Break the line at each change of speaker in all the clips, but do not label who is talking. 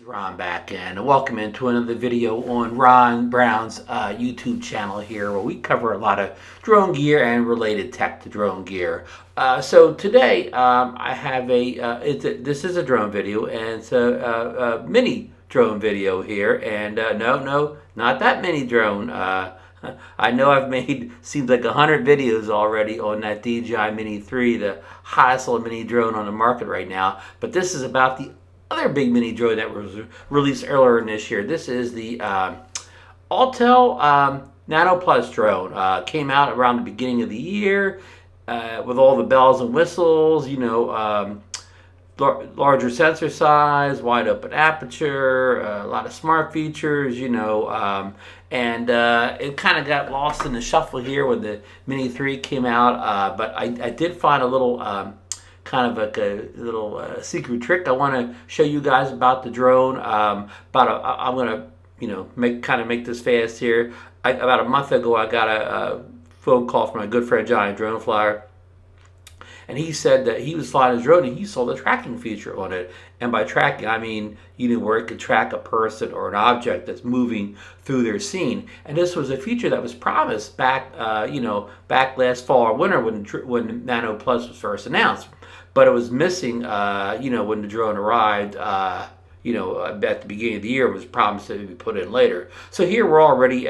This is Ron back and welcome into another video on Ron Brown's YouTube channel here, where we cover a lot of drone gear and related tech to drone gear. So today I have this is a drone video, and it's a mini drone video here, and no, not that mini drone. I know I've made seems like 100 videos already on that DJI Mini 3, the hottest little mini drone on the market right now, but this is about the other big mini drone that was released earlier in this year. This is the Autel Nano Plus drone. Came out around the beginning of the year with all the bells and whistles, larger sensor size, wide open aperture, a lot of smart features, and it kind of got lost in the shuffle here when the Mini 3 came out, but I did find a little kind of like a little secret trick I want to show you guys about the drone. I'm gonna make this fast here. About a month ago I got a phone call from my good friend Johnny, drone flyer, and he said that he was flying his drone and he saw the tracking feature on it. And by tracking, I mean where it could track a person or an object that's moving through their scene. And this was a feature that was promised back last fall or winter when Nano Plus was first announced. But it was missing, when the drone arrived, at the beginning of the year. It was promised to be put in later. So here we're already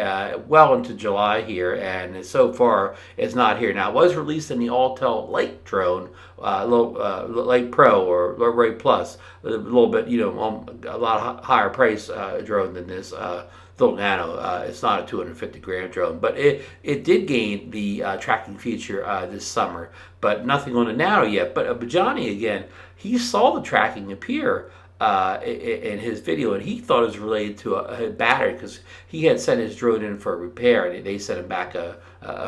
well into July here, and so far it's not here. Now, it was released in the Autel Lite drone, Lite Pro or Lite Plus, a little bit, a lot higher price drone than this. Little Nano. It's not a 250 gram drone, but it did gain the tracking feature this summer, but nothing on the Nano yet. But Johnny, again, he saw the tracking appear in his video, and he thought it was related to a battery, because he had sent his drone in for a repair, and they sent him back a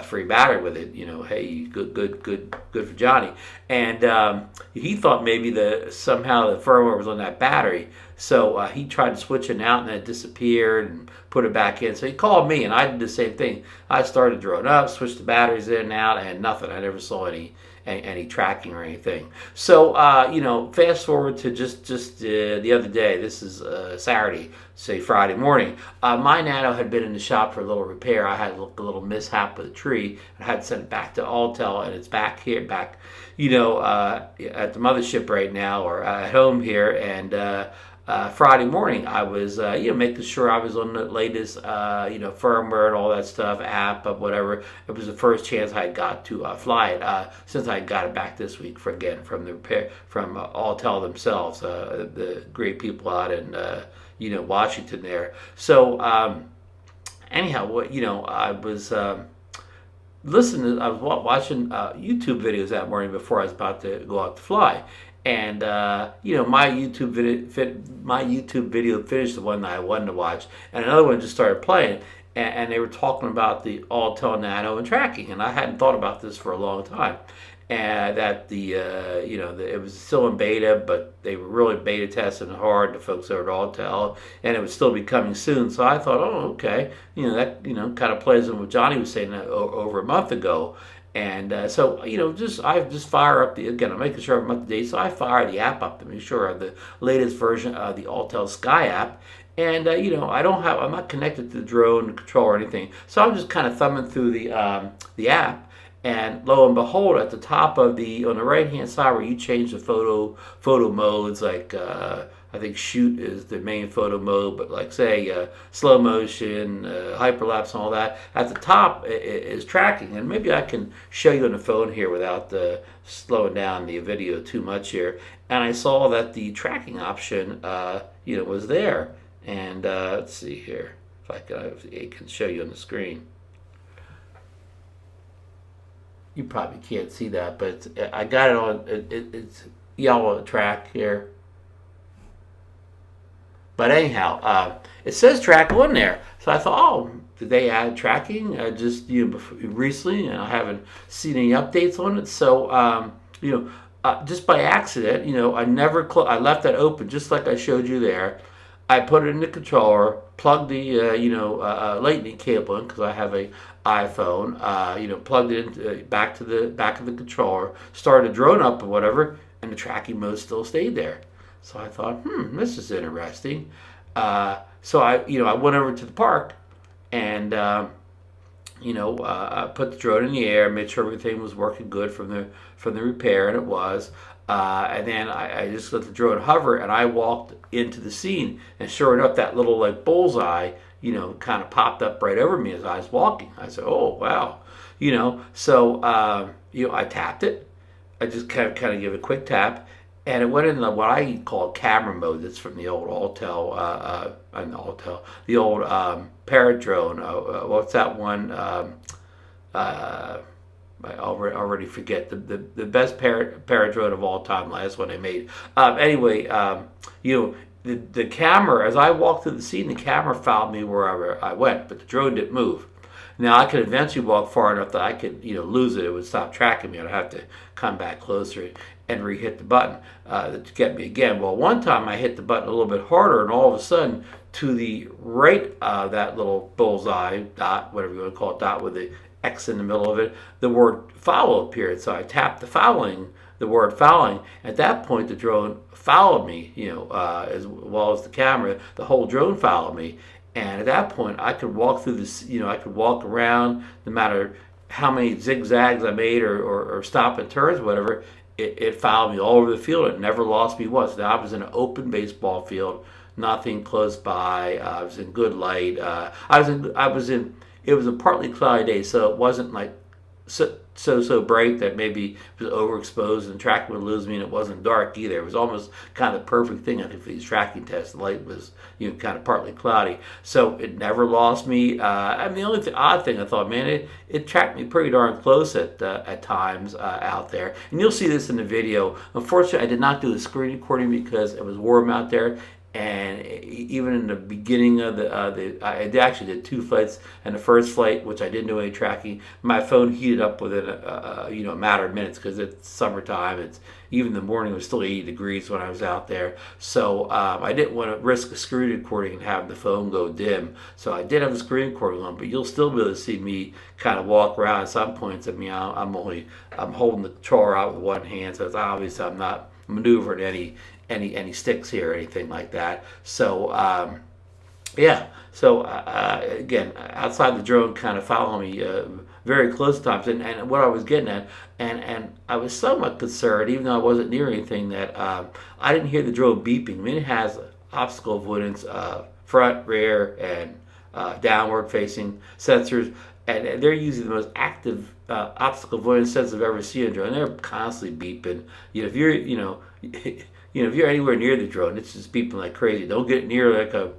free battery with it. Hey, good for Johnny. And he thought maybe somehow the firmware was on that battery. So he tried to switch it out, and then it disappeared, and put it back in. So he called me, and I did the same thing. I started the drone up, switched the batteries in and out, and nothing. I never saw any tracking or anything. So fast forward to just the other day. This is Saturday, say Friday morning. My Nano had been in the shop for a little repair. I had a little mishap with a tree. I had to send it back to Autel, and it's back here, at the mothership right now, or at home here. And Friday morning, I was making sure I was on the latest firmware and all that stuff, app of whatever. It was the first chance I got to fly it since I got it back this week from the repair from Autel themselves, the great people out in Washington there. So anyhow, I was listening. I was watching YouTube videos that morning before I was about to go out to fly. And my YouTube video finished, the one that I wanted to watch, and another one just started playing, and they were talking about the Autel Nano and tracking, and I hadn't thought about this for a long time, and that it was still in beta, but they were really beta testing hard, the folks over at Autel, and it would still be coming soon. So I thought, oh, okay, that kind of plays in what Johnny was saying over a month ago. And so I just fire up I'm making sure I'm up to date. So I fire the app up to make sure I have the latest version of the Autel Sky app. And I'm not connected to the drone control or anything. So I'm just kind of thumbing through the app, and lo and behold, at the top on the right hand side, where you change the photo modes, like I think shoot is the main photo mode, but like say slow motion, hyperlapse, and all that, at the top is tracking. And maybe I can show you on the phone here without slowing down the video too much here. And I saw that the tracking option was there. And let's see here if I can show you on the screen. You probably can't see that, but I got it on. It's yellow track here. But anyhow, it says track on there. So I thought, oh, did they add tracking just recently? And I haven't seen any updates on it. So just by accident, I left that open just like I showed you there. I put it in the controller, plugged the Lightning cable in, because I have a iPhone. Plugged it in back to the back of the controller, started the drone up or whatever, and the tracking mode still stayed there. So I thought, this is interesting. So I went over to the park and I put the drone in the air, made sure everything was working good from the repair, and it was. And then I just let the drone hover, and I walked into the scene, and sure enough, that little like bullseye, kind of popped up right over me as I was walking. I said, "Oh wow," So I tapped it. I just kind of give it a quick tap, and it went into what I call camera mode. That's from the old the old Parrot drone. What's that one? I already forget the best parrot drone of all time. Last one I made. Anyway, the camera, as I walked through the scene, the camera followed me wherever I went, but the drone didn't move. Now I could eventually walk far enough that I could, lose it. It would stop tracking me. I'd have to come back closer and re-hit the button to get me again. Well, one time I hit the button a little bit harder, and all of a sudden, to the right of that little bullseye dot, whatever you want to call it, dot with the X in the middle of it, the word "follow" appeared. So I tapped the word "following." At that point, the drone followed me, as well as the camera. The whole drone followed me. And at that point, I could walk through this, I could walk around no matter how many zigzags I made or stop and turns, whatever. It followed me all over the field. It never lost me once. Now, I was in an open baseball field, nothing close by. I was in good light. It was a partly cloudy day, so it wasn't like so bright that maybe it was overexposed and tracking would lose me, and it wasn't dark either. It was almost kind of the perfect thing, I think, for these tracking tests. The light was kind of partly cloudy, so it never lost me. The only odd thing I thought, man, it tracked me pretty darn close at times out there, and you'll see this in the video. Unfortunately, I did not do the screen recording because it was warm out there. And even in the beginning of I actually did 2 flights, and the first flight, which I didn't do any tracking, my phone heated up within a matter of minutes because it's summertime. It's even the morning was still 80 degrees when I was out there, so I didn't want to risk a screen recording and have the phone go dim. So I did have a screen recording on, but you'll still be able to see me kind of walk around at some points. I mean, I'm holding the controller out with one hand, so it's obvious I'm not maneuvering any sticks here or anything like that. So again, outside the drone kind of following me very close times, and what I was getting at, and I was somewhat concerned, even though I wasn't near anything, that I didn't hear the drone beeping. I mean, it has obstacle avoidance, front, rear, and downward facing sensors, and they're using the most active obstacle avoidance sensors I've ever seen in a drone. They're constantly beeping. If you're if you're anywhere near the drone, it's just beeping like crazy. Don't get near like a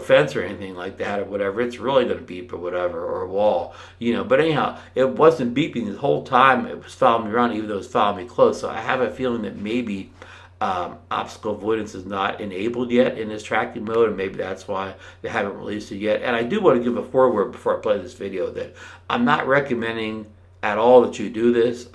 fence or anything like that or whatever. It's really going to beep or whatever, or a wall. But anyhow, it wasn't beeping the whole time. It was following me around, even though it was following me close. So I have a feeling that maybe obstacle avoidance is not enabled yet in this tracking mode, and maybe that's why they haven't released it yet. And I do want to give a foreword before I play this video that I'm not recommending at all that you do this.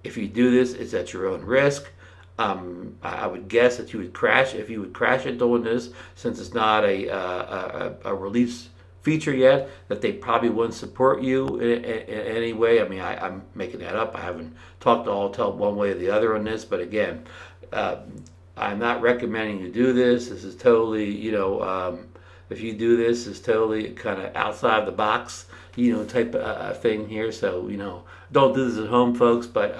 If you do this, it's at your own risk. I would guess that you would crash if you would crash it doing this, since it's not a release feature yet, that they probably wouldn't support you in any way. I mean, I'm making that up. I haven't talked to Autel one way or the other on this, but again, I'm not recommending you do this. This is totally, if you do this, it's totally kind of outside the box, type of thing here. So, don't do this at home, folks, but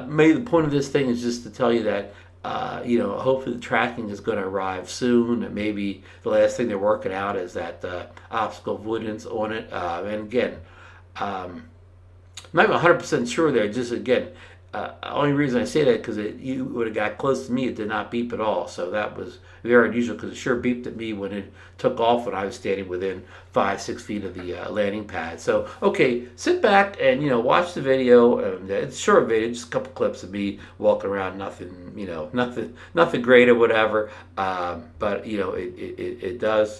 maybe the point of this thing is just to tell you that hopefully the tracking is going to arrive soon, and maybe the last thing they're working out is that obstacle avoidance on it. And again, I'm not even 100% sure there. Just again, only reason I say that because you would have got close to me, it did not beep at all. So that was very unusual, because it sure beeped at me when it took off when I was standing within 5-6 feet of the landing pad. So okay, sit back and watch the video. It's a short video, just a couple clips of me walking around. Nothing, nothing great or whatever. But it has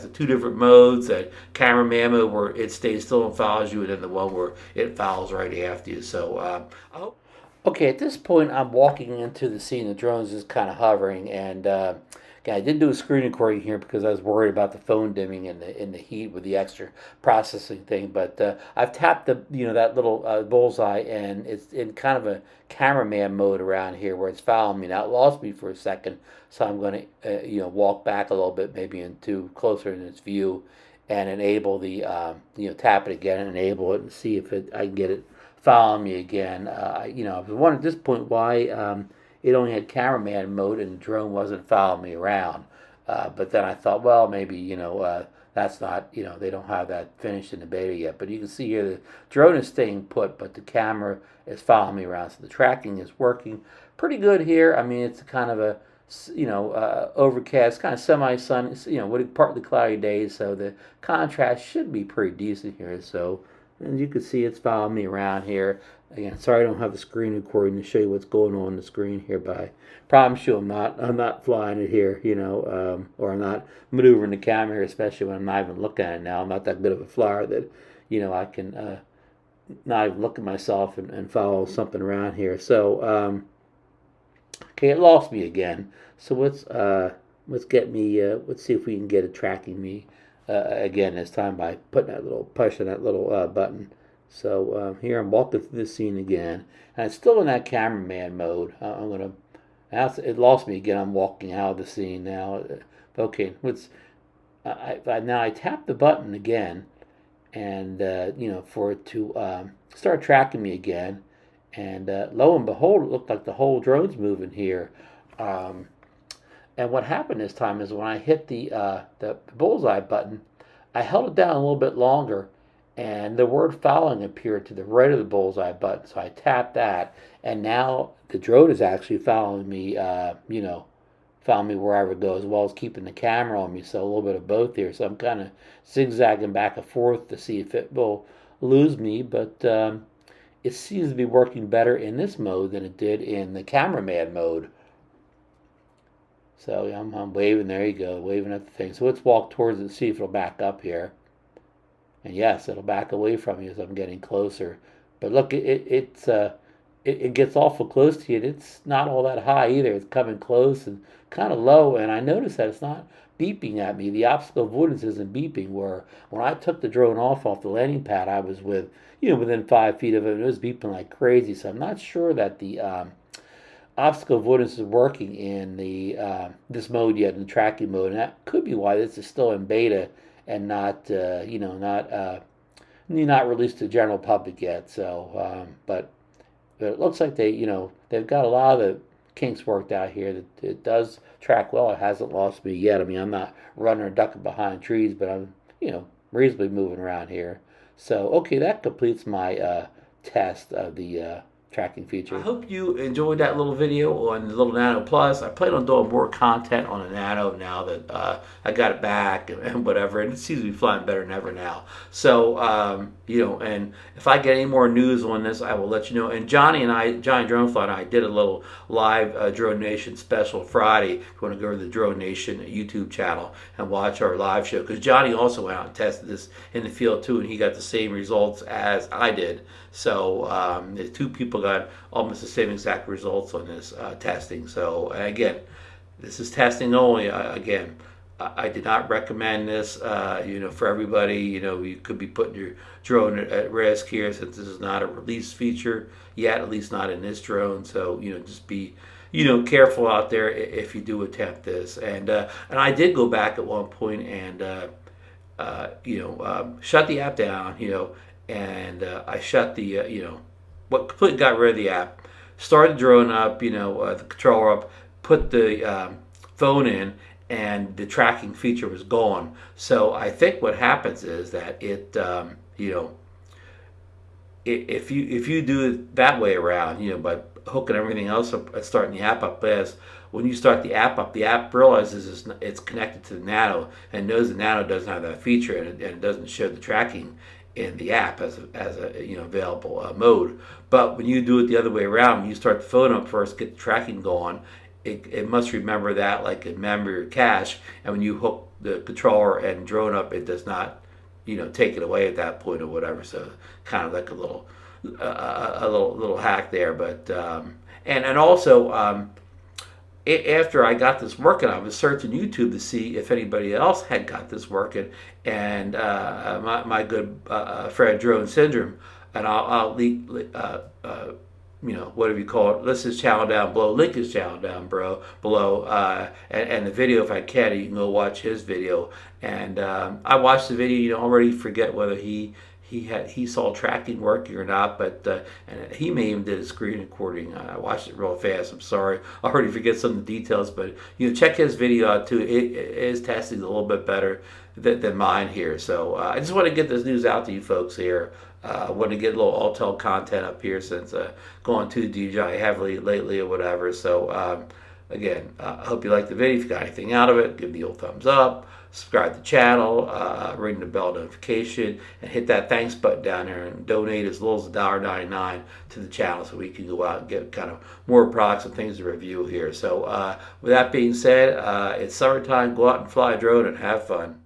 the 2 different modes: that camera mammo where it stays still and follows you, and then the one where it follows right after you. So I hope. Okay, at this point, I'm walking into the scene. The drone's just kind of hovering, and Okay, I didn't do a screen recording here because I was worried about the phone dimming in the heat with the extra processing thing. But I've tapped the that little bullseye, and it's in kind of a cameraman mode around here where it's following me. Now it lost me for a second, so I'm going to walk back a little bit, maybe into closer in its view, and enable the tap it again and enable it and see if I can get it following me again. I was wondering at this point why it only had cameraman mode and the drone wasn't following me around. But then I thought, well, maybe that's not they don't have that finished in the beta yet. But you can see here the drone is staying put, but the camera is following me around, so the tracking is working pretty good here. I mean, it's kind of a overcast, kind of semi-sun, with partly cloudy days, so the contrast should be pretty decent here. So, and you can see it's following me around here. Again, sorry I don't have a screen recording to show you what's going on the screen here, but I promise you I'm not flying it here, or I'm not maneuvering the camera here, especially when I'm not even looking at it now. I'm not that good of a flyer that, I can not even look at myself and follow something around here. So, okay, it lost me again. So let's get me. Let's see if we can get it tracking me again this time by pushing that little button. So here I'm walking through the scene again, and it's still in that cameraman mode. I'm gonna. It lost me again. I'm walking out of the scene now. Okay, now I tap the button again, and for it to start tracking me again. And lo and behold, it looked like the whole drone's moving here. And what happened this time is when I hit the bullseye button, I held it down a little bit longer, and the word following appeared to the right of the bullseye button. So I tapped that, and now the drone is actually following me, following me wherever it goes, as well as keeping the camera on me. So a little bit of both here. So I'm kind of zigzagging back and forth to see if it will lose me, but it seems to be working better in this mode than it did in the cameraman mode. So I'm waving, there you go, waving at the thing. So let's walk towards it and see if it'll back up here. And yes, it'll back away from you as I'm getting closer. But look, it gets awful close to you. It's not all that high either. It's coming close and kind of low. And I noticed that it's not beeping at me. The obstacle avoidance isn't beeping, where when I took the drone off the landing pad, I was within 5 feet of it, and it was beeping like crazy. So I'm not sure that the obstacle avoidance is working in the this mode yet, in the tracking mode, and that could be why this is still in beta and not not released to the general public yet. So, but it looks like they've got a lot of the kinks worked out here. That it does track well. It hasn't lost me yet. I mean, I'm not running or ducking behind trees, but I'm reasonably moving around here. So, okay, that completes my test of the tracking feature. I hope you enjoyed that little video on the little Nano Plus. I plan on doing more content on the Nano now that I got it back and whatever, and it seems to be flying better than ever now. So, and if I get any more news on this, I will let you know. And Johnny Dronefly and I did a little live Drone Nation special Friday. If you want to go to the Drone Nation YouTube channel and watch our live show, because Johnny also went out and tested this in the field too, and he got the same results as I did. So the two people got almost the same exact results on this testing. So again, this is testing only. Again, I did not recommend this, for everybody. You could be putting your drone at risk here, since this is not a release feature yet, at least not in this drone. So just be careful out there if you do attempt this. And I did go back at one point and shut the app down. And I shut the completely got rid of the app, started the drone up, the controller up, put the phone in, and the tracking feature was gone. So I think what happens is that it if you do it that way around, by hooking everything else up and starting the app up last, when you start the app up, the app realizes it's connected to the Nano and knows the Nano doesn't have that feature, and it doesn't show the tracking in the app as a available mode. But when you do it the other way around, when you start the phone up first, get the tracking going, it must remember that like in memory or cache, and when you hook the controller and drone up, it does not take it away at that point or whatever. So kind of like a little hack there. But and also after I got this working, I was searching YouTube to see if anybody else had got this working, and my good friend Drone Syndrome, and I'll whatever you call it, list his channel down below, link his channel down below, and the video, if I can, you can go watch his video. And I watched the video, already forget whether he saw tracking working or not, but and he may even did a screen recording. I watched it real fast. I'm sorry, I already forget some of the details, but check his video out too. His testing is a little bit better than mine here. So I just want to get this news out to you folks here. I want to get a little Autel content up here since going to DJI heavily lately or whatever. So again, I hope you liked the video. If you got anything out of it, give the old thumbs up. Subscribe to the channel, ring the bell notification, and hit that thanks button down there and donate as little as $1.99 to the channel so we can go out and get kind of more products and things to review here. So with that being said, it's summertime. Go out and fly a drone and have fun.